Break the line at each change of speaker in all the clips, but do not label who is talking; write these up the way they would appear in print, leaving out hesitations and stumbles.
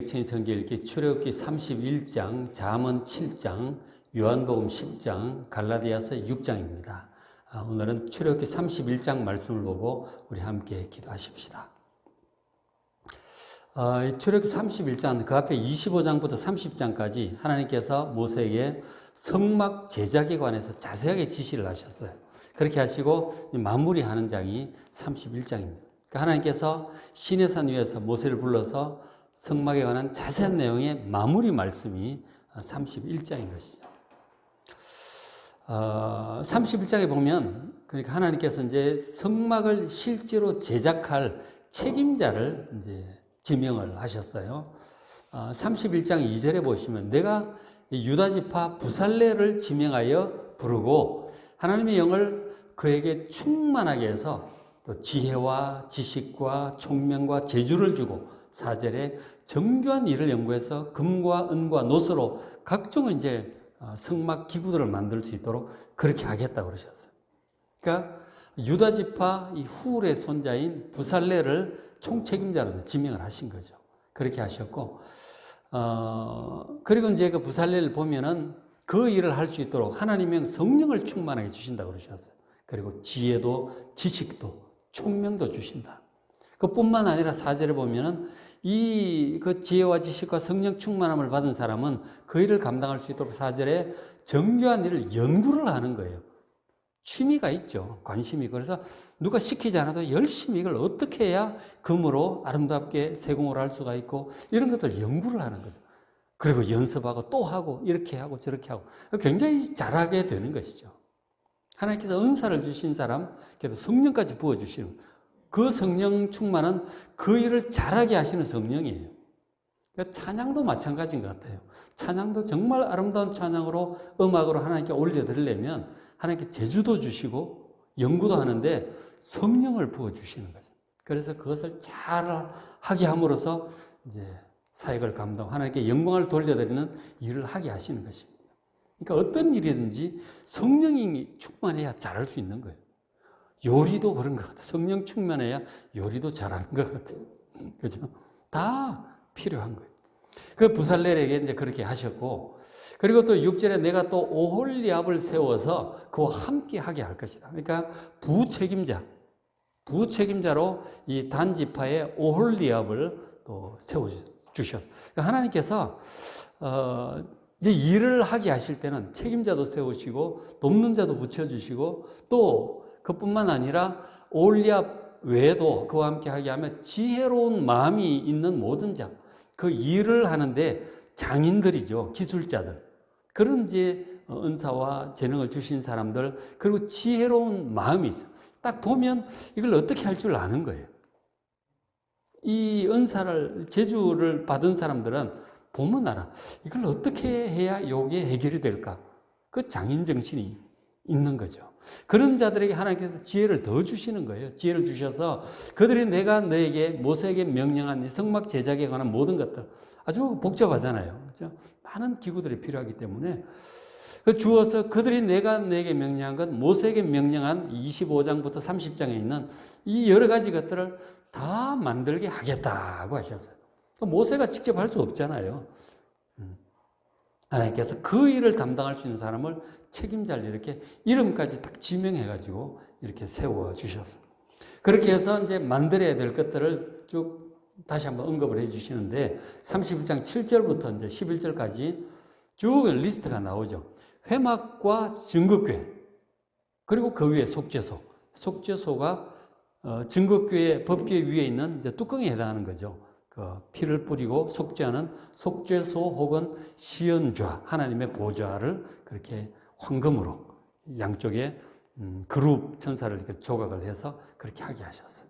일렉천이 성경 읽기 출애굽기 31장, 잠언 7장, 요한복음 10장, 갈라디아서 6장입니다. 오늘은 출애굽기 31장 말씀을 보고 우리 함께 기도하십시다. 출애굽기 31장, 그 앞에 25장부터 30장까지 하나님께서 모세에게 성막 제작에 관해서 자세하게 지시를 하셨어요. 그렇게 하시고 마무리하는 장이 31장입니다. 그러니까 하나님께서 시내산 위에서 모세를 불러서 성막에 관한 자세한 내용의 마무리 말씀이 31장인 것이죠. 31장에 보면, 그러니까 하나님께서 이제 성막을 실제로 제작할 책임자를 이제 지명을 하셨어요. 31장 2절에 보시면 내가 유다지파 부살레를 지명하여 부르고 하나님의 영을 그에게 충만하게 해서 또 지혜와 지식과 총명과 재주를 주고 4절에 정교한 일을 연구해서 금과 은과 노스로 각종 이제 성막 기구들을 만들 수 있도록 그렇게 하겠다고 그러셨어요. 그러니까 유다지파 이 훌의 손자인 부살레를 총책임자로 지명을 하신 거죠. 그렇게 하셨고, 그리고 이제 그 부살레를 보면은 그 일을 할 수 있도록 하나님의 성령을 충만하게 주신다고 그러셨어요. 그리고 지혜도 지식도 총명도 주신다. 그뿐만 아니라 4절에 보면은 그 지혜와 지식과 성령 충만함을 받은 사람은 그 일을 감당할 수 있도록 4절에 정교한 일을 연구를 하는 거예요. 취미가 있죠. 관심이. 그래서 누가 시키지 않아도 열심히 이걸 어떻게 해야 금으로 아름답게 세공을 할 수가 있고 이런 것들 연구를 하는 거죠. 그리고 연습하고 또 하고 이렇게 하고 저렇게 하고 굉장히 잘하게 되는 것이죠. 하나님께서 은사를 주신 사람, 그래서 성령까지 부어주시는 그 성령 충만은 그 일을 잘하게 하시는 성령이에요. 그러니까 찬양도 마찬가지인 것 같아요. 찬양도 정말 아름다운 찬양으로 음악으로 하나님께 올려드리려면 하나님께 재주도 주시고 연구도 하는데 성령을 부어주시는 거죠. 그래서 그것을 잘 하게 함으로써 이제 사역을 감당, 하나님께 영광을 돌려드리는 일을 하게 하시는 것입니다. 그러니까 어떤 일이든지 성령이 충만해야 잘할 수 있는 거예요. 요리도 그런 것 같아요. 성령 충만해야 요리도 잘하는 것 같아요. 그죠? 다 필요한 거예요. 그 부살렐에게 이제 그렇게 하셨고, 그리고 또 6절에 내가 또 오홀리압을 세워서 그와 함께 하게 할 것이다. 그러니까 부책임자로 이 단지파의 오홀리압을 또 세워주셨어요. 그러니까 하나님께서, 이제 일을 하게 하실 때는 책임자도 세우시고 돕는 자도 붙여주시고 또 그뿐만 아니라 오홀리압 외에도 그와 함께 하게 하면 지혜로운 마음이 있는 모든 자, 그 일을 하는데 장인들이죠. 기술자들. 그런 이제 은사와 재능을 주신 사람들, 그리고 지혜로운 마음이 있어요. 딱 보면 이걸 어떻게 할 줄 아는 거예요. 이 은사를, 재주를 받은 사람들은 보면 알아. 이걸 어떻게 해야 이게 해결이 될까? 그 장인 정신이 있는 거죠. 그런 자들에게 하나님께서 지혜를 더 주시는 거예요. 지혜를 주셔서 그들이 내가 너에게 모세에게 명령한 성막 제작에 관한 모든 것들, 아주 복잡하잖아요. 그렇죠? 많은 기구들이 필요하기 때문에 주어서 그들이 내가 너에게 명령한 것, 모세에게 명령한 25장부터 30장에 있는 이 여러 가지 것들을 다 만들게 하겠다고 하셨어요. 모세가 직접 할 수 없잖아요. 하나님께서 그 일을 담당할 수 있는 사람을 책임자를 이렇게 이름까지 딱 지명해가지고 이렇게 세워주셨어요. 그렇게 해서 이제 만들어야 될 것들을 쭉 다시 한번 언급을 해주시는데 31장 7절부터 이제 11절까지 쭉 리스트가 나오죠. 회막과 증거궤, 그리고 그 위에 속죄소. 속죄소가 증거궤, 법궤 위에 있는 이제 뚜껑에 해당하는 거죠. 피를 뿌리고 속죄하는 속죄소 혹은 시언좌, 하나님의 보좌를 그렇게 황금으로 양쪽에 그룹 천사를 이렇게 조각을 해서 그렇게 하게 하셨어요.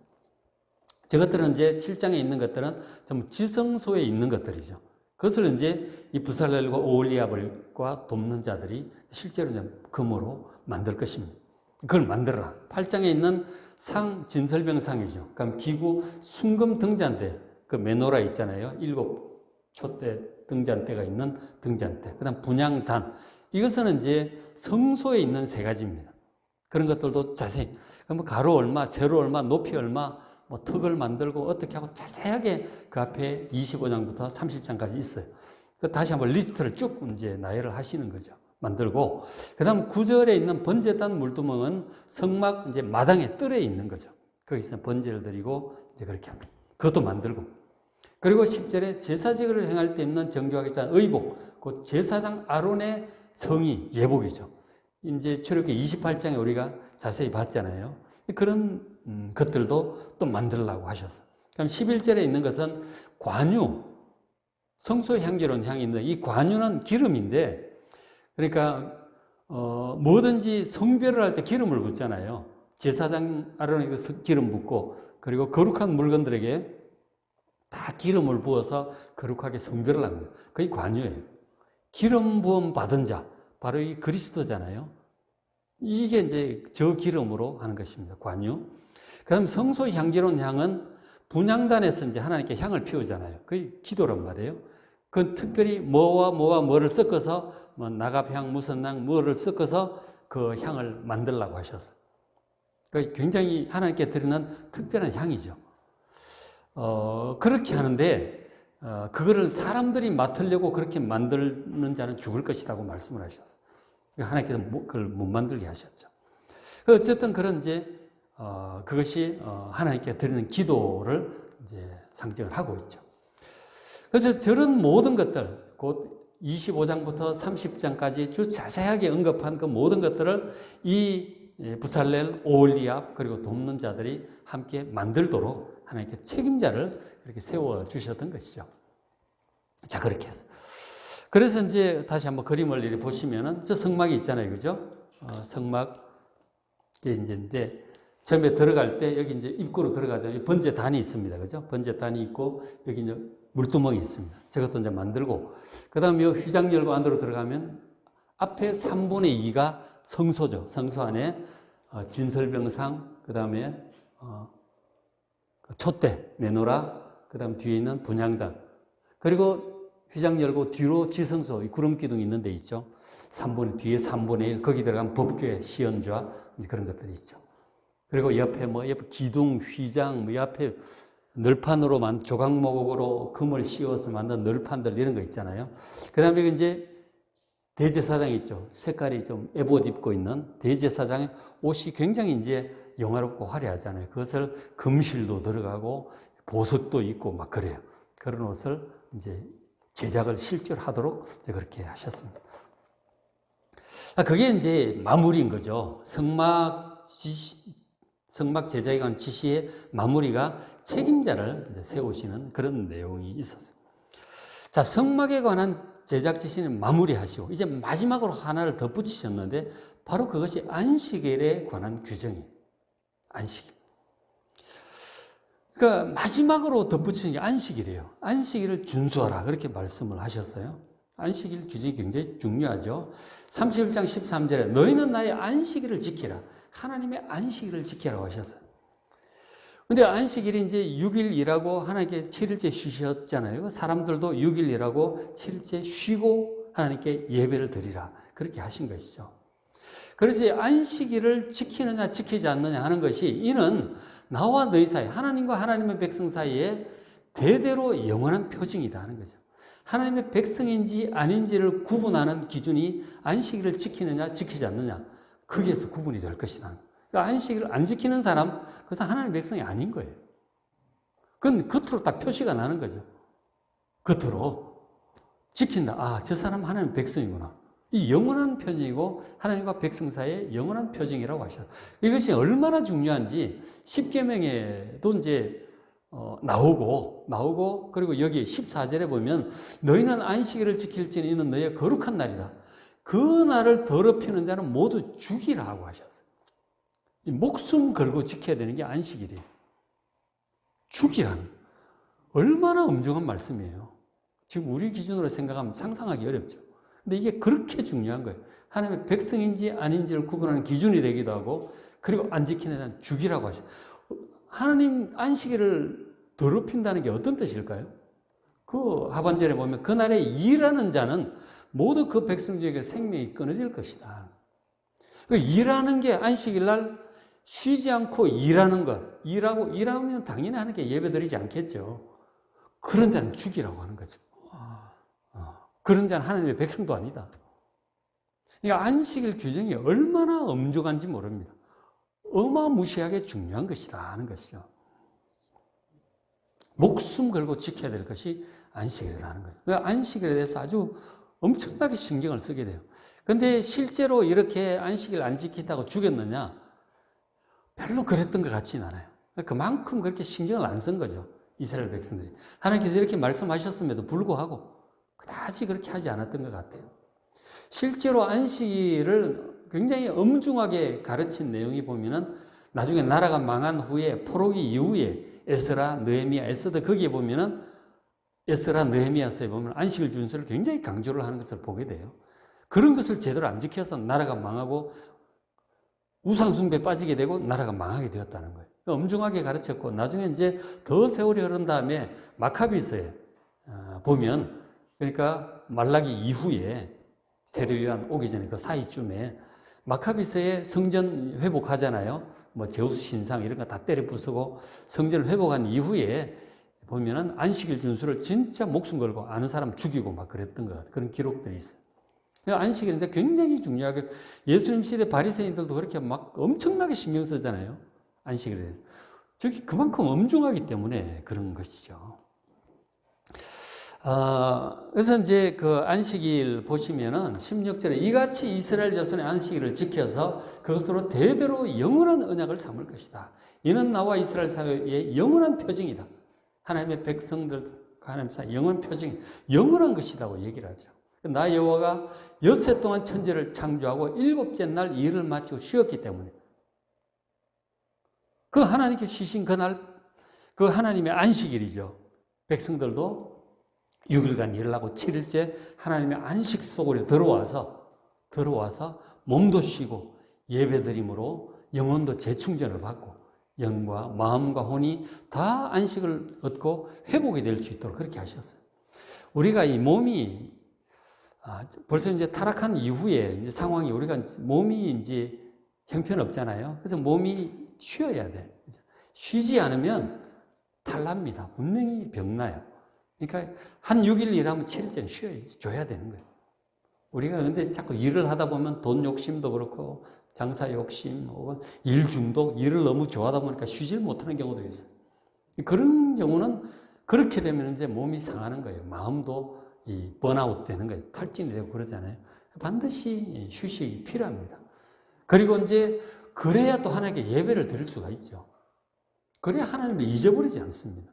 저것들은 이제 7장에 있는 것들은 전부 지성소에 있는 것들이죠. 그것을 이제 이 부살렐과 오홀리압과 돕는 자들이 실제로 이제 금으로 만들 것입니다. 그걸 만들어라. 8장에 있는 상, 진설병상이죠. 그럼 기구, 순금 등잔대, 그 메노라 있잖아요. 7촛대 등잔대가 있는 등잔대. 그 다음 분향단. 이것은 이제 성소에 있는 세 가지입니다. 그런 것들도 자세히. 가로 얼마, 세로 얼마, 높이 얼마, 뭐 턱을 만들고 어떻게 하고 자세하게 그 앞에 25장부터 30장까지 있어요. 다시 한번 리스트를 쭉 이제 나열을 하시는 거죠. 만들고, 그 다음 9절에 있는 번제단 물두멍은 성막 이제 마당에 뜰에 있는 거죠. 거기서 번제를 드리고 이제 그렇게 합니다. 그것도 만들고. 그리고 10절에 제사직을 행할 때 입는 정교하게 짠 의복, 그 제사장 아론의 성이 예복이죠. 이제 출애굽기 28장에 우리가 자세히 봤잖아요. 그런 것들도 또 만들라고 하셨어요. 그럼 11절에 있는 것은 관유, 성소 향기로운 향이 있는 이 관유는 기름인데, 그러니까 뭐든지 성별을 할 때 기름을 붓잖아요. 제사장 아론에게 기름 붓고, 그리고 거룩한 물건들에게 다 기름을 부어서 거룩하게 성별을 합니다. 그게 관유예요. 기름 부음 받은 자, 바로 이 그리스도잖아요. 이게 이제 저 기름으로 하는 것입니다. 관유. 그다음 성소 향기로운 향은 분향단에서 이제 하나님께 향을 피우잖아요. 그게 기도란 말이에요. 그건 특별히 뭐와 뭐를 섞어서 뭐 나갑향, 무선향, 뭐를 섞어서 그 향을 만들라고 하셨어요. 그러니까 굉장히 하나님께 드리는 특별한 향이죠. 그렇게 하는데 그거를 사람들이 맡으려고 그렇게 만드는 자는 죽을 것이라고 말씀을 하셨어요. 하나님께서 그걸 못 만들게 하셨죠. 어쨌든 그런 이제 그것이 하나님께 드리는 기도를 이제 상징을 하고 있죠. 그래서 저런 모든 것들, 곧 25장부터 30장까지 주 자세하게 언급한 그 모든 것들을 이 부살렐, 오홀리압 그리고 돕는 자들이 함께 만들도록 하나님께 책임자를 이렇게 세워 주셨던 것이죠. 자, 그렇게 해서. 그래서 이제 다시 한번 그림을 이렇게 보시면은 저 성막이 있잖아요. 그죠? 성막에 이제 처음에 들어갈 때 여기 이제 입구로 들어가잖아요. 번제단이 있습니다. 그죠? 번제단이 있고 여기 이제 물두멍이 있습니다. 저것도 이제 만들고, 그 다음에 휘장 열고 안으로 들어가면 앞에 3분의 2가 성소죠. 성소 안에 진설병상, 그 다음에 촛대, 메노라, 그 다음 뒤에 있는 분향단, 그리고 휘장 열고 뒤로 지성소, 구름 기둥이 있는 데 있죠. 뒤에 3분의 1, 거기 들어가면 법궤, 시연좌, 그런 것들이 있죠. 그리고 옆에 옆에 기둥, 휘장, 옆에 널판으로만 조각목으로 금을 씌워서 만든 널판들 이런 거 있잖아요. 그 다음에 이제 대제사장이 있죠. 색깔이 좀 에봇 입고 있는 대제사장의 옷이 굉장히 이제 영화롭고 화려하잖아요. 그것을 금실도 들어가고 보석도 있고 막 그래요. 그런 옷을 이제 제작을 실제로 하도록 이제 그렇게 하셨습니다. 그게 이제 마무리인 거죠. 성막 제작에 관한 지시의 마무리가 책임자를 이제 세우시는 그런 내용이 있었어요. 자, 성막에 관한 제작 지시는 마무리하시고 이제 마지막으로 하나를 덧붙이셨는데 바로 그것이 안식일에 관한 규정이에요. 안식일. 그러니까 마지막으로 덧붙이는 게 안식일이에요. 안식일을 준수하라 그렇게 말씀을 하셨어요. 안식일 규정이 굉장히 중요하죠. 31장 13절에 너희는 나의 안식일을 지키라. 하나님의 안식일을 지키라고 하셨어요. 근데 안식일이 이제 6일 일하고 하나님께 7일째 쉬셨잖아요. 사람들도 6일 일하고 7일째 쉬고 하나님께 예배를 드리라. 그렇게 하신 것이죠. 그래서 안식일을 지키느냐 지키지 않느냐 하는 것이 이는 나와 너희 사이, 하나님과 하나님의 백성 사이에 대대로 영원한 표징이다 하는 거죠. 하나님의 백성인지 아닌지를 구분하는 기준이 안식일을 지키느냐 지키지 않느냐, 거기에서 구분이 될 것이다. 그러니까 안식일을 안 지키는 사람, 그것은 하나님의 백성이 아닌 거예요. 그건 겉으로 딱 표시가 나는 거죠. 겉으로 지킨다. 아, 저 사람 하나님의 백성이구나. 이 영원한 표징이고 하나님과 백성 사이의 영원한 표징이라고 하셨어요. 이것이 얼마나 중요한지 10계명에도 이제 나오고 그리고 여기 14절에 보면 너희는 안식일을 지킬지는 이는 너희의 거룩한 날이다. 그 날을 더럽히는 자는 모두 죽이라고 하셨어요. 목숨 걸고 지켜야 되는 게 안식일이에요. 죽이라는 얼마나 엄중한 말씀이에요. 지금 우리 기준으로 생각하면 상상하기 어렵죠. 근데 이게 그렇게 중요한 거예요. 하나님의 백성인지 아닌지를 구분하는 기준이 되기도 하고, 그리고 안 지키는 자는 죽이라고 하셔. 하나님 안식일을 더럽힌다는 게 어떤 뜻일까요? 그 하반절에 보면 그날에 일하는 자는 모두 그 백성 중에 생명이 끊어질 것이다. 일하는 게 안식일 날 쉬지 않고 일하는 것, 일하면 당연히 하나님께 예배드리지 않겠죠. 그런 자는 죽이라고 하는 거죠. 그런 자는 하나님의 백성도 아니다. 그러니까 안식일 규정이 얼마나 엄중한지 모릅니다. 어마무시하게 중요한 것이다 하는 것이죠. 목숨 걸고 지켜야 될 것이 안식일이라는 거죠. 그러니까 안식일에 대해서 아주 엄청나게 신경을 쓰게 돼요. 그런데 실제로 이렇게 안식일 안 지킨다고 죽였느냐? 별로 그랬던 것 같지는 않아요. 그만큼 그렇게 신경을 안 쓴 거죠. 이스라엘 백성들이. 하나님께서 이렇게 말씀하셨음에도 불구하고 그다지 그렇게 하지 않았던 것 같아요. 실제로 안식일을 굉장히 엄중하게 가르친 내용이 보면은 나중에 나라가 망한 후에 포로기 이후에 에스라, 느헤미야, 에스더 거기에 보면은 에스라, 느헤미야서에 보면 안식일 준수를 굉장히 강조를 하는 것을 보게 돼요. 그런 것을 제대로 안 지켜서 나라가 망하고 우상숭배에 빠지게 되고 나라가 망하게 되었다는 거예요. 엄중하게 가르쳤고 나중에 이제 더 세월이 흐른 다음에 마카비서에 보면 그러니까 말라기 이후에 세례요한 오기 전에 그 사이쯤에 마카비서에 성전 회복하잖아요. 뭐 제우스 신상 이런 거 다 때려 부수고 성전을 회복한 이후에 보면은 안식일 준수를 진짜 목숨 걸고 아는 사람 죽이고 막 그랬던 것 같아요. 그런 기록들이 있어요. 안식일인데 굉장히 중요하게 예수님 시대 바리새인들도 그렇게 막 엄청나게 신경 쓰잖아요. 안식일에 대해서. 저기 그만큼 엄중하기 때문에 그런 것이죠. 그래서 이제 그 안식일 보시면은 16절에 이같이 이스라엘 자손의 안식일을 지켜서 그것으로 대대로 영원한 언약을 삼을 것이다. 이는 나와 이스라엘 사이의 영원한 표징이다. 하나님의 백성들, 하나님 사이 영원한 표징이 영원한 것이라고 얘기를 하죠. 나 여호와가 엿새 동안 천지를 창조하고 일곱째 날 일을 마치고 쉬었기 때문에 그 하나님께 쉬신 그날 그 하나님의 안식일이죠. 백성들도 6일간 일을 하고 7일째 하나님의 안식 속으로 들어와서 몸도 쉬고 예배드림으로 영혼도 재충전을 받고 영과 마음과 혼이 다 안식을 얻고 회복이 될 수 있도록 그렇게 하셨어요. 우리가 이 몸이 벌써 이제 타락한 이후에 이제 상황이 우리가 몸이 이제 형편없잖아요. 그래서 몸이 쉬어야 돼. 쉬지 않으면 탈납니다. 분명히 병나요. 그러니까 한 6일 일하면 7일째는 줘야 되는 거예요. 우리가 근데 자꾸 일을 하다 보면 돈 욕심도 그렇고 장사 욕심 혹은 일 중독, 일을 너무 좋아하다 보니까 쉬질 못하는 경우도 있어요. 그런 경우는 그렇게 되면 이제 몸이 상하는 거예요. 마음도 이 번아웃 되는 거예요. 탈진이 되고 그러잖아요. 반드시 휴식이 필요합니다. 그리고 이제 그래야 또 하나님께 예배를 드릴 수가 있죠. 그래야 하나님을 잊어버리지 않습니다.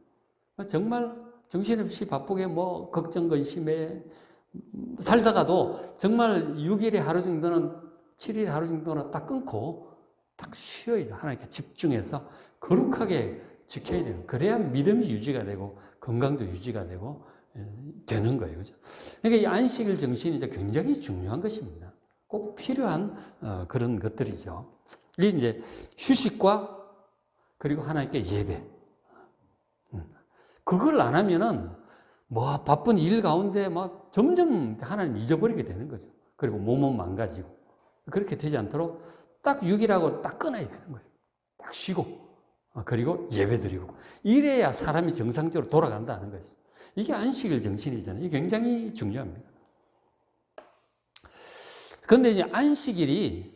정말 정신없이 바쁘게 뭐 걱정 근심에 살다가도 정말 6일에 하루 정도는 7일 하루 정도는 딱 끊고 딱 쉬어야 돼요. 하나님께 집중해서 거룩하게 지켜야 돼요. 그래야 믿음이 유지가 되고 건강도 유지가 되고 되는 거예요. 그죠? 그러니까 이 안식일 정신이 이제 굉장히 중요한 것입니다. 꼭 필요한 그런 것들이죠. 이게 이제 휴식과 그리고 하나님께 예배. 그걸 안 하면은 뭐 바쁜 일 가운데 막 점점 하나님 잊어버리게 되는 거죠. 그리고 몸은 망가지고. 그렇게 되지 않도록 딱 6일하고 딱 끊어야 되는 거예요. 딱 쉬고. 그리고 예배 드리고. 이래야 사람이 정상적으로 돌아간다는 거죠. 이게 안식일 정신이잖아요. 이게 굉장히 중요합니다. 그런데 이제 안식일이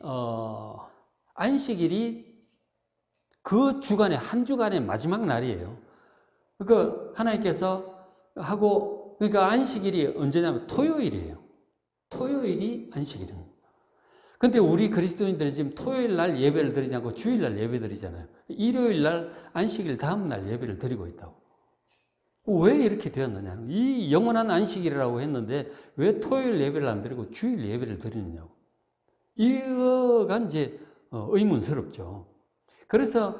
그 주간의 한 주간의 마지막 날이에요. 그러니까 하나님께서 하고, 그러니까 안식일이 언제냐면 토요일이에요. 토요일이 안식일입니다. 근데 우리 그리스도인들이 지금 토요일 날 예배를 드리지 않고 주일 날 예배 드리잖아요. 일요일 날 안식일 다음 날 예배를 드리고 있다고. 왜 이렇게 되었느냐. 이 영원한 안식일이라고 했는데 왜 토요일 예배를 안 드리고 주일 예배를 드리느냐고. 이거가 이제 의문스럽죠. 그래서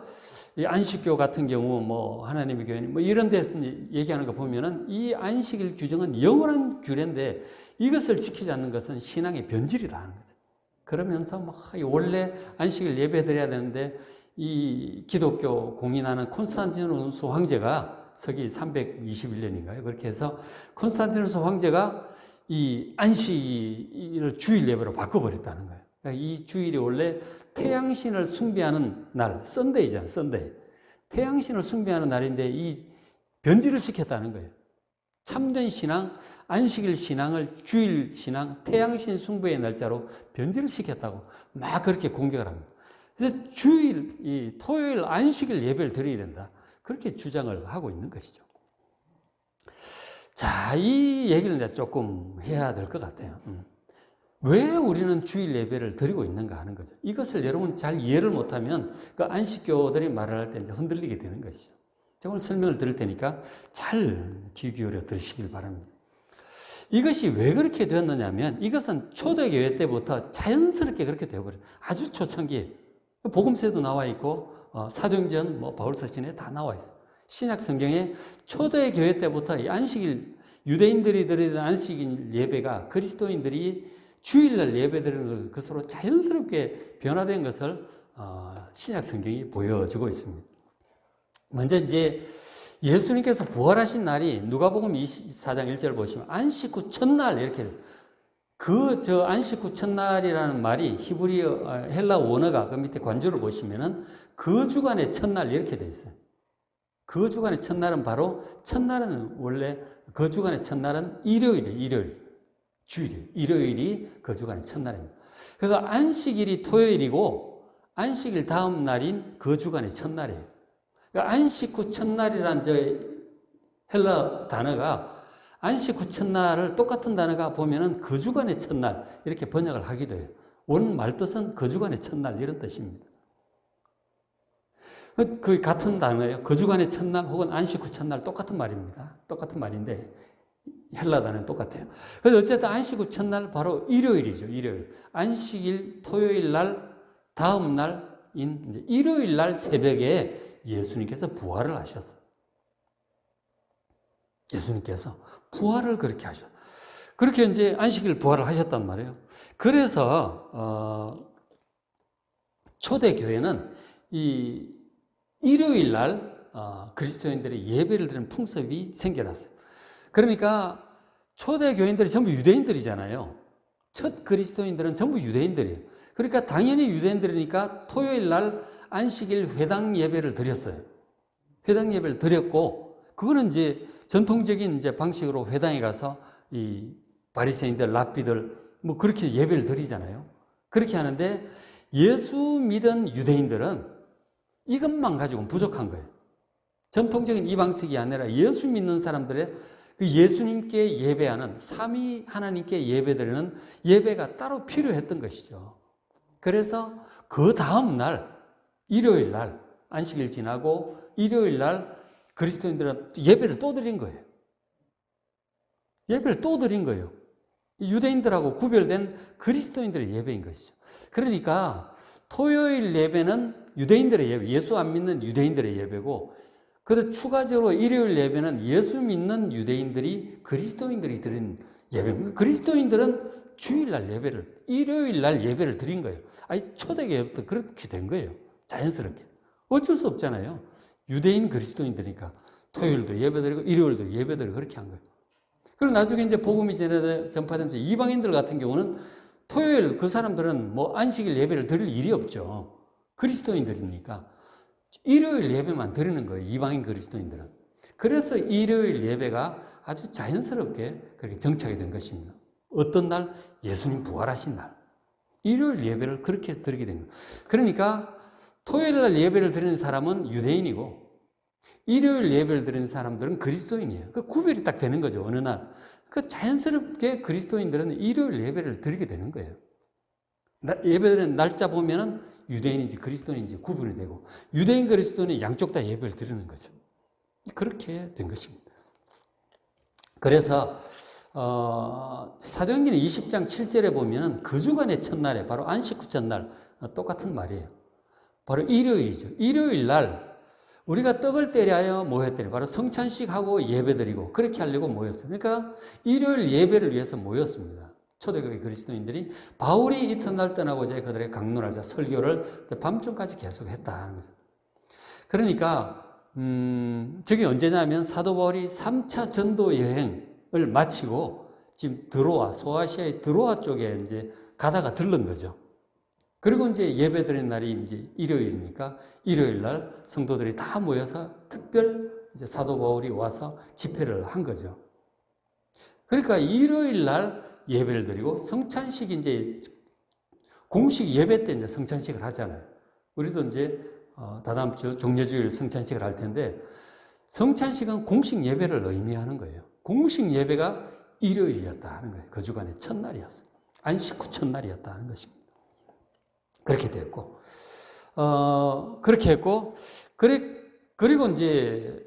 이 안식교 같은 경우 뭐 하나님의 교회 뭐 이런 데서 얘기하는 거 보면은 이 안식일 규정은 영원한 규례인데 이것을 지키지 않는 것은 신앙의 변질이다 하는 거죠. 그러면서 막 원래 안식일 예배 드려야 되는데 이 기독교 공인하는 콘스탄티누스 황제가 서기 321년인가요? 그렇게 해서 콘스탄티누스 황제가 이 안식일을 주일 예배로 바꿔버렸다는 거예요. 이 주일이 원래 태양신을 숭배하는 날, 썬데이잖아요, 썬데이. 태양신을 숭배하는 날인데 이 변질을 시켰다는 거예요. 참된 신앙, 안식일 신앙을 주일 신앙, 태양신 숭배의 날짜로 변질을 시켰다고 막 그렇게 공격을 합니다. 그래서 주일, 이 토요일 안식일 예배를 드려야 된다. 그렇게 주장을 하고 있는 것이죠. 자, 이 얘기를 내가 조금 해야 될 것 같아요. 왜 우리는 주일 예배를 드리고 있는가 하는 거죠. 이것을 여러분 잘 이해를 못하면 그 안식교들이 말을 할 때 이제 흔들리게 되는 것이죠. 제가 오늘 설명을 드릴 테니까 잘 귀 기울여 들으시길 바랍니다. 이것이 왜 그렇게 되었느냐면 이것은 초대교회 때부터 자연스럽게 그렇게 되어버려요. 아주 초창기에. 복음서에도 나와 있고 사도행전, 바울서신에 다 나와 있어요. 신약 성경에 초대교회 때부터 이 안식일, 유대인들이 드리는 안식일 예배가 그리스도인들이 주일날 예배드리는 것으로 자연스럽게 변화된 것을 신약 성경이 보여주고 있습니다. 먼저 이제 예수님께서 부활하신 날이 누가복음 24장 1절 보시면 안식 후 첫날 이렇게 저 안식 후 첫날이라는 말이 히브리어 헬라 원어가 그 밑에 관주를 보시면은 그 주간의 첫날 이렇게 돼 있어요. 그 주간의 첫날은 바로 첫날은 원래 그 주간의 첫날은 일요일이에요. 일요일. 주일이에요. 일요일이 그 주간의 첫날입니다. 그러니까 안식일이 토요일이고 안식일 다음 날인 그 주간의 첫날이에요. 그러니까 안식 후 첫날이란 저 헬라 단어가 안식 후 첫날을 똑같은 단어가 보면은 그 주간의 첫날 이렇게 번역을 하기도 해요. 원 말뜻은 그 주간의 첫날 이런 뜻입니다. 그 같은 단어예요. 그 주간의 첫날 혹은 안식 후 첫날 똑같은 말입니다. 똑같은 말인데 헬라 단어는 똑같아요. 그래서 어쨌든 안식 후 첫날 바로 일요일이죠. 일요일. 안식일 토요일 날 다음 날인 일요일 날 새벽에 예수님께서 부활을 하셨어요. 예수님께서 부활을 그렇게 하셨어요. 그렇게 이제 안식일 부활을 하셨단 말이에요. 그래서 초대 교회는 이 일요일 날 그리스도인들의 예배를 드리는 풍습이 생겨났어요. 그러니까 초대 교인들이 전부 유대인들이잖아요. 첫 그리스도인들은 전부 유대인들이에요. 그러니까 당연히 유대인들이니까 토요일 날 안식일 회당 예배를 드렸어요. 회당 예배를 드렸고, 그거는 이제 전통적인 이제 방식으로 회당에 가서 이 바리새인들, 랍비들 뭐 그렇게 예배를 드리잖아요. 그렇게 하는데 예수 믿은 유대인들은 이것만 가지고는 부족한 거예요. 전통적인 이 방식이 아니라 예수 믿는 사람들의 그 예수님께 예배하는 삼위 하나님께 예배드리는 예배가 따로 필요했던 것이죠. 그래서 그 다음 날 일요일 날 안식일 지나고 일요일 날 그리스도인들은 예배를 또 드린 거예요. 예배를 또 드린 거예요. 유대인들하고 구별된 그리스도인들의 예배인 것이죠. 그러니까 토요일 예배는 유대인들의 예배, 예수 안 믿는 유대인들의 예배고, 그래서 추가적으로 일요일 예배는 예수 믿는 유대인들이 그리스도인들이 드린 예배입니다. 그리스도인들은 주일날 예배를, 일요일날 예배를 드린 거예요. 아니, 초대교회부터 그렇게 된 거예요. 자연스럽게. 어쩔 수 없잖아요. 유대인 그리스도인들이니까 토요일도 예배드리고 일요일도 예배드리고 그렇게 한 거예요. 그리고 나중에 이제 복음이 전파되면서 이방인들 같은 경우는 토요일 그 사람들은 뭐 안식일 예배를 드릴 일이 없죠. 그리스도인들이니까 일요일 예배만 드리는 거예요. 이방인 그리스도인들은. 그래서 일요일 예배가 아주 자연스럽게 그렇게 정착이 된 것입니다. 어떤 날? 예수님 부활하신 날. 일요일 예배를 그렇게 해서 드리게 된 거예요. 그러니까 토요일 날 예배를 드리는 사람은 유대인이고 일요일 예배를 드리는 사람들은 그리스도인이에요. 그 구별이 딱 되는 거죠. 어느 날. 그 자연스럽게 그리스도인들은 일요일 예배를 드리게 되는 거예요. 예배드리는 날짜 보면은 유대인인지 그리스도인인지 구분이 되고, 유대인 그리스도인은 양쪽 다 예배를 드리는 거죠. 그렇게 된 것입니다. 그래서 사도행전 20장 7절에 보면은 그 주간의 첫날에 바로 안식 후 첫날 똑같은 말이에요. 바로 일요일이죠. 일요일 날 우리가 떡을 때려야 모였더니 바로 성찬식하고 예배드리고 그렇게 하려고 모였어요. 그러니까 일요일 예배를 위해서 모였습니다. 초대교회 그리스도인들이 바울이 이튿날 떠나고자 그들의 강론하자 설교를 밤중까지 계속했다는 거죠. 그러니까 저게 언제냐면 사도 바울이 3차 전도 여행을 마치고 지금 소아시아의 드로아 쪽에 이제 가다가 들른 거죠. 그리고 이제 예배 드리는 날이 이제 일요일이니까 일요일 날 성도들이 다 모여서 특별 이제 사도 바울이 와서 집회를 한 거죠. 그러니까 일요일 날 예배를 드리고 성찬식이 이제 공식 예배 때 이제 성찬식을 하잖아요. 우리도 이제 다다음 주 종려주일 성찬식을 할 텐데 성찬식은 공식 예배를 의미하는 거예요. 공식 예배가 일요일이었다 하는 거예요. 그 주간의 첫날이었어요. 안식 후 첫날이었다 하는 것입니다. 그렇게 됐고, 그렇게 했고, 그리고 이제,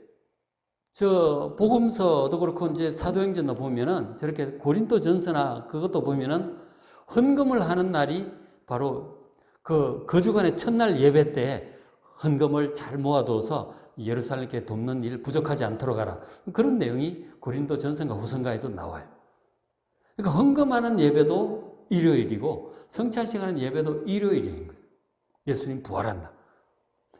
복음서도 그렇고, 이제 사도행전도 보면은, 저렇게 고린도 전서나 그것도 보면은, 헌금을 하는 날이 바로 그 주간의 첫날 예배 때 헌금을 잘 모아둬서 예루살렘께 돕는 일 부족하지 않도록 하라. 그런 내용이 고린도 전서인가 후서인가에도 나와요. 그러니까 헌금하는 예배도 일요일이고, 성찬식 하는 예배도 일요일인 거예요. 예수님 부활한다.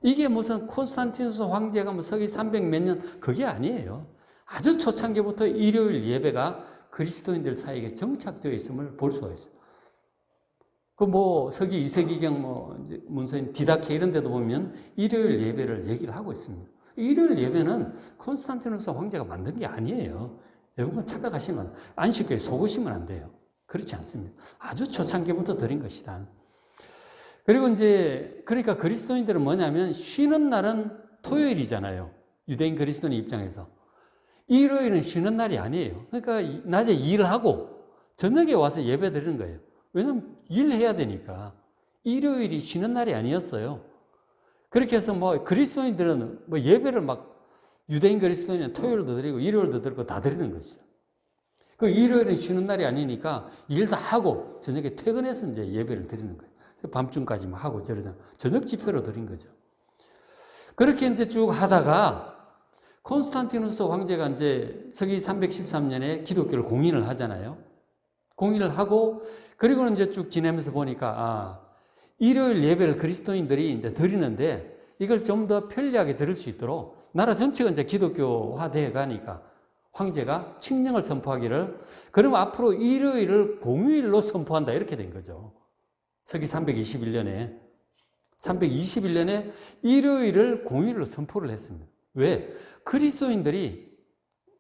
이게 무슨 콘스탄티누스 황제가 뭐 서기 300 몇 년, 그게 아니에요. 아주 초창기부터 일요일 예배가 그리스도인들 사이에 정착되어 있음을 볼 수가 있어요. 그 뭐 서기 2세기경 문서인 디다케 이런 데도 보면 일요일 예배를 얘기를 하고 있습니다. 일요일 예배는 콘스탄티누스 황제가 만든 게 아니에요. 여러분 착각하시면 안식교에 속으시면 안 돼요. 그렇지 않습니다. 아주 초창기부터 드린 것이다. 그리고 이제 그러니까 그리스도인들은 뭐냐면 쉬는 날은 토요일이잖아요. 유대인 그리스도인 입장에서 일요일은 쉬는 날이 아니에요. 그러니까 낮에 일하고 저녁에 와서 예배 드리는 거예요. 왜냐하면 일해야 되니까. 일요일이 쉬는 날이 아니었어요. 그렇게 해서 뭐 그리스도인들은 뭐 예배를 막 유대인 그리스도인은 토요일도 드리고 일요일도 드리고 다 드리는 것이죠. 그 일요일은 쉬는 날이 아니니까 일 다 하고 저녁에 퇴근해서 이제 예배를 드리는 거예요. 밤중까지 막 하고 저러잖아요. 저녁 집회로 드린 거죠. 그렇게 이제 쭉 하다가 콘스탄티누스 황제가 이제 서기 313년에 기독교를 공인을 하잖아요. 공인을 하고 그리고는 이제 쭉 지내면서 보니까 일요일 예배를 그리스도인들이 이제 드리는데 이걸 좀 더 편리하게 드릴 수 있도록 나라 전체가 이제 기독교화되어 가니까 황제가 칙령을 선포하기를 그럼 앞으로 일요일을 공휴일로 선포한다 이렇게 된 거죠. 서기 321년에 일요일을 공휴일로 선포를 했습니다. 왜? 그리스도인들이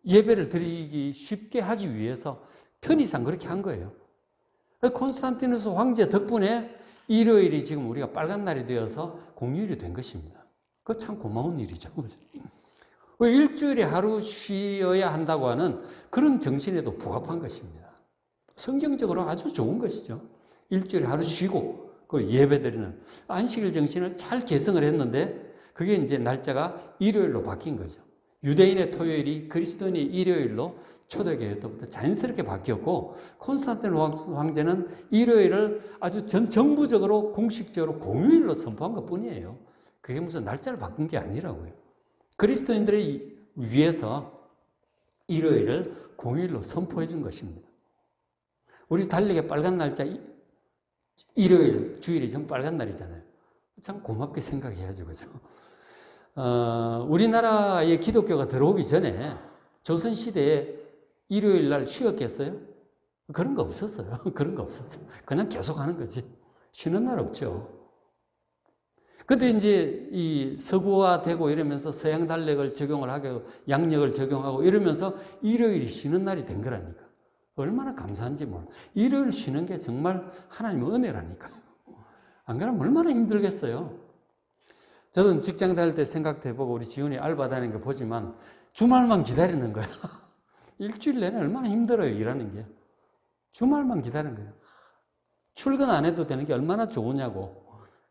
예배를 드리기 쉽게 하기 위해서 편의상 그렇게 한 거예요. 콘스탄티누스 황제 덕분에 일요일이 지금 우리가 빨간 날이 되어서 공휴일이 된 것입니다. 그거 참 고마운 일이죠. 일주일에 하루 쉬어야 한다고 하는 그런 정신에도 부합한 것입니다. 성경적으로 아주 좋은 것이죠. 일주일에 하루 쉬고 그 예배드리는 안식일 정신을 잘 개성을 했는데 그게 이제 날짜가 일요일로 바뀐 거죠. 유대인의 토요일이 그리스도인의 일요일로 초대교회 때부터 자연스럽게 바뀌었고 콘스탄티누스 황제는 일요일을 아주 정부적으로 공식적으로 공휴일로 선포한 것 뿐이에요. 그게 무슨 날짜를 바꾼 게 아니라고요. 그리스도인들을 위해서 일요일을 공휴일로 선포해 준 것입니다. 우리 달력에 빨간 날짜 일요일, 주일이 전 빨간 날이잖아요. 참 고맙게 생각해야죠, 그죠? 우리나라에 기독교가 들어오기 전에 조선시대에 일요일 날 쉬었겠어요? 그런 거 없었어요. 그런 거 없었어요. 그냥 계속 하는 거지. 쉬는 날 없죠. 근데 이제 이 서구화되고 이러면서 서양 달력을 적용을 하고 양력을 적용하고 이러면서 일요일이 쉬는 날이 된 거라니까. 얼마나 감사한지 몰라. 일요일 쉬는 게 정말 하나님의 은혜라니까요. 안 그러면 얼마나 힘들겠어요. 저는 직장 다닐 때 생각도 해보고 우리 지훈이 알바 다니는 거 보지만 주말만 기다리는 거야. 일주일 내내 얼마나 힘들어요, 일하는 게. 주말만 기다리는 거예요. 출근 안 해도 되는 게 얼마나 좋으냐고.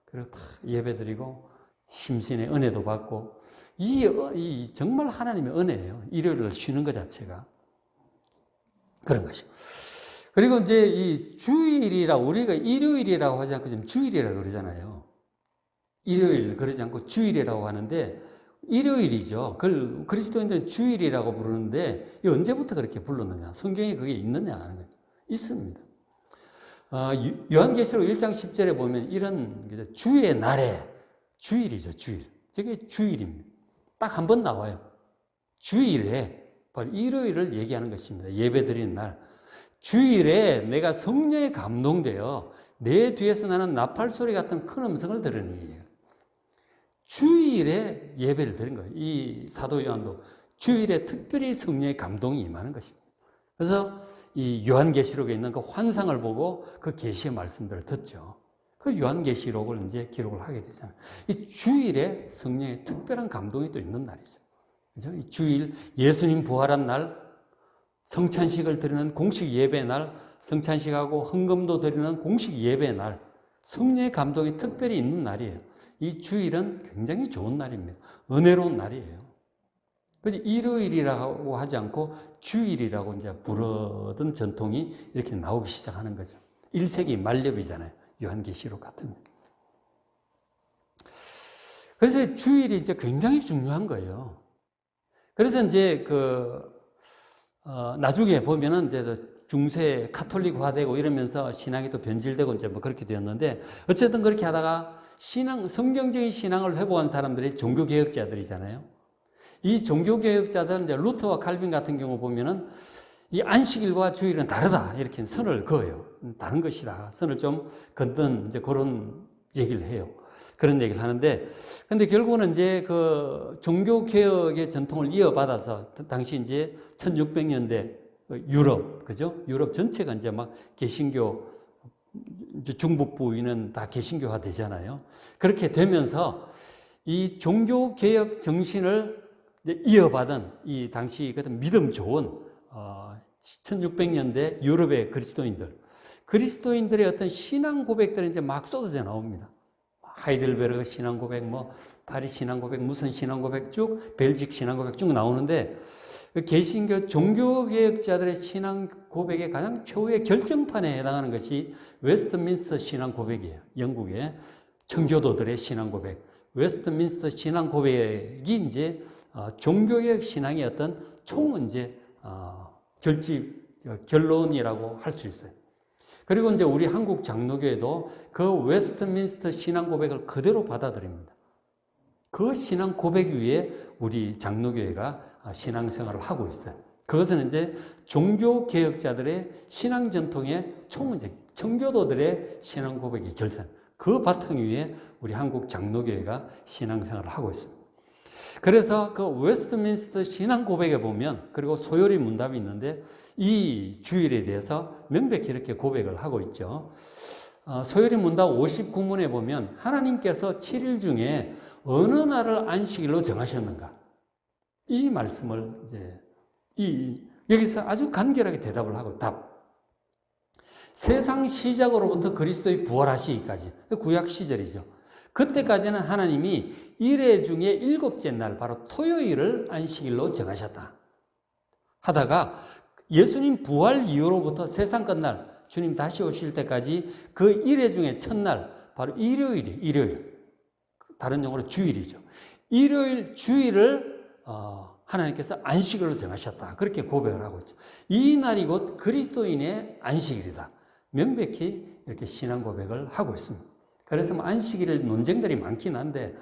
그리고 다 예배 드리고 심신의 은혜도 받고 이 정말 하나님의 은혜예요. 일요일을 쉬는 것 자체가. 그런 것이요. 그리고 이제 이 주일이라 우리가 일요일이라고 하지 않고 지금 주일이라고 그러잖아요. 일요일 그러지 않고 주일이라고 하는데 일요일이죠. 그걸 그리스도인들은 주일이라고 부르는데 이 언제부터 그렇게 불렀느냐? 성경에 그게 있느냐 하는 거예요. 있습니다. 요한계시록 1장 10절에 보면 이런 주의 날에 주일이죠. 주일. 저게 주일입니다. 딱 한 번 나와요. 주일에 바로 일요일을 얘기하는 것입니다. 예배 드리는 날. 주일에 내가 성령에 감동되어 내 뒤에서 나는 나팔 소리 같은 큰 음성을 들으니. 주일에 예배를 드린 거예요. 이 사도 요한도 주일에 특별히 성령의 감동이 임하는 것입니다. 그래서 이 요한계시록에 있는 그 환상을 보고 그 계시의 말씀들을 듣죠. 그 요한계시록을 이제 기록을 하게 되잖아요. 이 주일에 성령의 특별한 감동이 또 있는 날이죠. 그죠? 이 주일, 예수님 부활한 날, 성찬식을 드리는 공식 예배 날, 성찬식하고 헌금도 드리는 공식 예배 날, 성령의 감동이 특별히 있는 날이에요. 이 주일은 굉장히 좋은 날입니다. 은혜로운 날이에요. 그래서 일요일이라고 하지 않고 주일이라고 이제 부르던 전통이 이렇게 나오기 시작하는 거죠. 1세기 말엽이잖아요. 요한계시록 같으면. 그래서 주일이 이제 굉장히 중요한 거예요. 그래서 이제 나중에 보면은 이제 중세 카톨릭화되고 이러면서 신앙이 또 변질되고 이제 뭐 그렇게 되었는데 어쨌든 그렇게 하다가 성경적인 신앙을 회복한 사람들이 종교개혁자들이잖아요. 이 종교개혁자들은 이제 루터와 칼빈 같은 경우 보면은 이 안식일과 주일은 다르다. 이렇게 선을 그어요. 다른 것이다. 선을 좀 긋는 이제 그런 얘기를 해요. 그런 얘기를 하는데, 근데 결국은 이제 그 종교개혁의 전통을 이어받아서 당시 이제 1600년대 유럽, 그죠? 유럽 전체가 이제 막 개신교, 이제 중북부위는 다 개신교화 되잖아요. 그렇게 되면서 이 종교개혁 정신을 이어받은 이 당시 믿음 좋은 1600년대 유럽의 그리스도인들의 어떤 신앙 고백들이 이제 막 쏟아져 나옵니다. 하이델베르그 신앙 고백, 뭐 파리 신앙 고백, 무슨 신앙 고백 쭉, 벨직 신앙 고백 쭉 나오는데 개신교 종교개혁자들의 신앙 고백의 가장 최후의 결정판에 해당하는 것이 웨스트민스터 신앙 고백이에요. 영국의 청교도들의 신앙 고백. 웨스트민스터 신앙 고백이 이제 종교개혁 신앙의 어떤 이제 결론이라고 할 수 있어요. 그리고 이제 우리 한국 장로교회도 그 웨스트민스터 신앙 고백을 그대로 받아들입니다. 그 신앙 고백 위에 우리 장로교회가 신앙생활을 하고 있어요. 그것은 이제 종교개혁자들의 신앙 전통의 청교도들의 신앙 고백의 결산. 그 바탕 위에 우리 한국 장로교회가 신앙생활을 하고 있습니다. 그래서 그 웨스트민스터 신앙 고백에 보면, 그리고 소요리 문답이 있는데 이 주일에 대해서 명백히 이렇게 고백을 하고 있죠. 소요리 문답 59문에 보면 하나님께서 7일 중에 어느 날을 안식일로 정하셨는가? 이 말씀을 이제 여기서 아주 간결하게 대답을 하고 세상 시작으로부터 그리스도의 부활하시기까지, 구약 시절이죠. 그때까지는 하나님이 일회 중에 7째 날, 바로 토요일을 안식일로 정하셨다 하다가 예수님 부활 이후로부터 세상 끝날, 주님 다시 오실 때까지 그 일회 중에 첫날, 바로 일요일. 다른 용어로 주일이죠. 주일을 하나님께서 안식일로 정하셨다. 그렇게 고백을 하고 있죠. 이 날이 곧 그리스도인의 안식일이다. 명백히 이렇게 신앙 고백을 하고 있습니다. 그래서 안식일 논쟁들이 많긴 한데,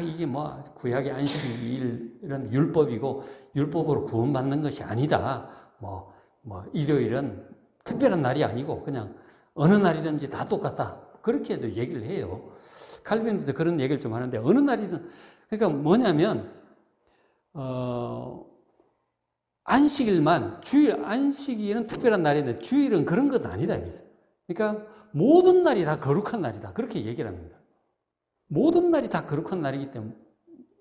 이게 구약의 안식일 이런 율법이고 율법으로 구원받는 것이 아니다. 일요일은 특별한 날이 아니고 그냥 어느 날이든지 다 똑같다. 그렇게도 얘기를 해요. 칼빈도 그런 얘기를 좀 하는데, 어느 날이든, 그러니까 뭐냐면, 안식일은 특별한 날인데 주일은 그런 것 아니다. 그러니까 모든 날이 다 거룩한 날이다. 그렇게 얘기를 합니다. 모든 날이 다 거룩한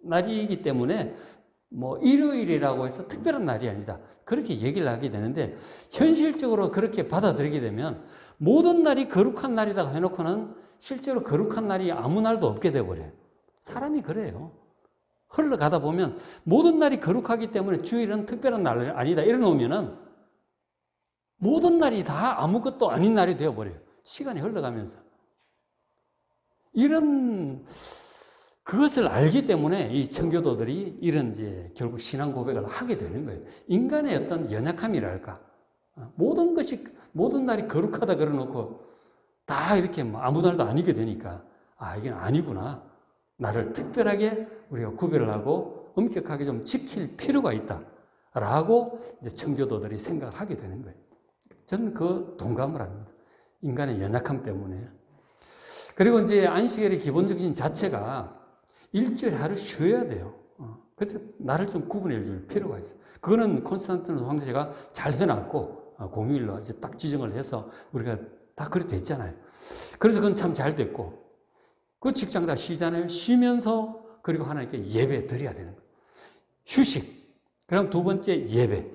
날이기 때문에 일요일이라고 해서 특별한 날이 아니다. 그렇게 얘기를 하게 되는데, 현실적으로 그렇게 받아들이게 되면 모든 날이 거룩한 날이다 해놓고는 실제로 거룩한 날이 아무 날도 없게 돼버려요. 사람이 그래요. 흘러가다 보면 모든 날이 거룩하기 때문에 주일은 특별한 날이 아니다 이래놓으면은 모든 날이 다 아무것도 아닌 날이 되어버려요. 시간이 흘러가면서. 그것을 알기 때문에 이 청교도들이 이런 이제 결국 신앙 고백을 하게 되는 거예요. 인간의 어떤 연약함이랄까. 모든 날이 거룩하다 그러놓고 다 이렇게 아무 날도 아니게 되니까, 이건 아니구나. 나를 특별하게 우리가 구별을 하고 엄격하게 좀 지킬 필요가 있다. 라고 이제 청교도들이 생각을 하게 되는 거예요. 저는 그 동감을 합니다. 인간의 연약함 때문에. 그리고 이제 안식일의 기본적인 자체가 일주일에 하루 쉬어야 돼요. 그때 나를 좀 구분해 줄 필요가 있어요. 그거는 콘스탄티노스 황제가 잘 해놨고, 공휴일로 이제 딱 지정을 해서 우리가 다 그렇게 됐잖아요. 그래서 그건 참 잘 됐고, 그 직장 다 쉬잖아요. 쉬면서, 그리고 하나님께 예배 드려야 되는 거예요. 휴식. 그럼 두 번째 예배.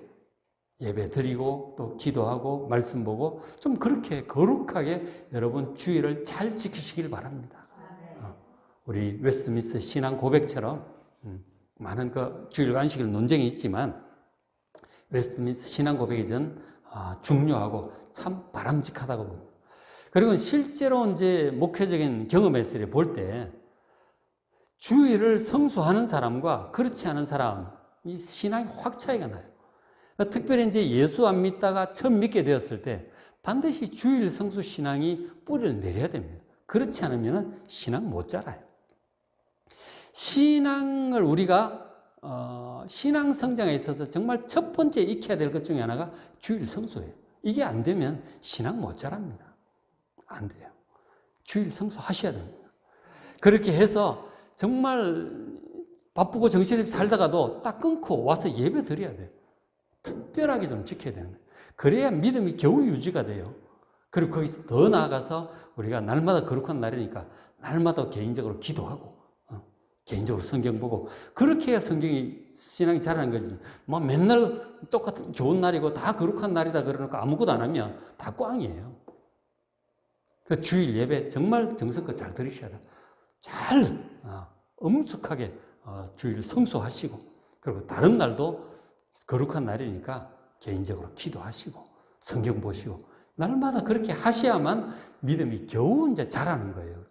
예배 드리고, 또 기도하고, 말씀 보고, 좀 그렇게 거룩하게 여러분 주일을 잘 지키시길 바랍니다. 우리 웨스트민스터 신앙 고백처럼, 많은 그 주일 안식일 논쟁이 있지만, 웨스트민스터 신앙 고백이 전 중요하고 참 바람직하다고 봅니다. 그리고 실제로 이제 목회적인 경험에서 볼 때 주일을 성수하는 사람과 그렇지 않은 사람, 이 신앙이 확 차이가 나요. 특별히 이제 예수 안 믿다가 처음 믿게 되었을 때 반드시 주일 성수 신앙이 뿌리를 내려야 됩니다. 그렇지 않으면 신앙 못 자라요. 신앙을 우리가 신앙 성장에 있어서 정말 첫 번째 익혀야 될 것 중에 하나가 주일 성수예요. 이게 안 되면 신앙 못 자랍니다. 안 돼요. 주일 성수하셔야 됩니다. 그렇게 해서 정말 바쁘고 정신없이 살다가도 딱 끊고 와서 예배 드려야 돼요. 특별하게 좀 지켜야 되는 거예요. 그래야 믿음이 겨우 유지가 돼요. 그리고 거기서 더 나아가서 우리가 날마다 거룩한 날이니까 날마다 개인적으로 기도하고 개인적으로 성경 보고 그렇게 해야 신앙이 자라는 거지. 뭐 맨날 똑같은 좋은 날이고 다 거룩한 날이다 그러놓고 아무것도 안 하면 다 꽝이에요. 그 주일 예배 정말 정성껏 잘 들으셔야 돼요. 잘 엄숙하게 주일 성수하시고 그리고 다른 날도 거룩한 날이니까 개인적으로 기도하시고 성경 보시고 날마다 그렇게 하셔야만 믿음이 겨우 이제 자라는 거예요.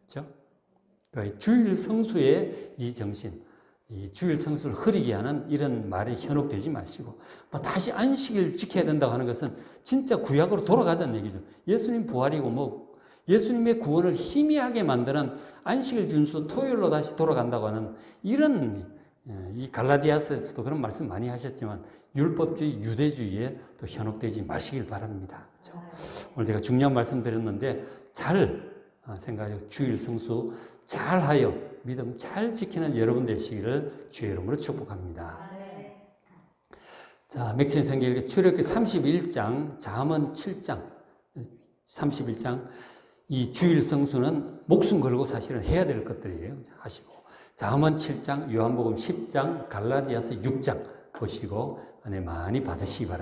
그렇죠? 그러니까 주일 성수의 이 정신, 이 주일 성수를 흐리게 하는 이런 말에 현혹되지 마시고 뭐 다시 안식일 지켜야 된다고 하는 것은 진짜 구약으로 돌아가자는 얘기죠. 예수님 부활이고 뭐 예수님의 구원을 희미하게 만드는 안식일 준수 토요일로 다시 돌아간다고 하는 이런 이 갈라디아서에서도 그런 말씀 많이 하셨지만 율법주의, 유대주의에 또 현혹되지 마시길 바랍니다. 그렇죠? 오늘 제가 중요한 말씀 드렸는데 잘 생각하고 주일 성수 잘하여 믿음 잘 지키는 여러분 되시기를 주의 이름으로 축복합니다. 자, 맥체인 성경 출애굽기 31장, 잠언 7장, 31장 이 주일 성수는 목숨 걸고 사실은 해야 될 것들이에요. 하시고 잠언 7장, 요한복음 10장, 갈라디아서 6장 보시고 은혜 많이 받으시기 바랍니다.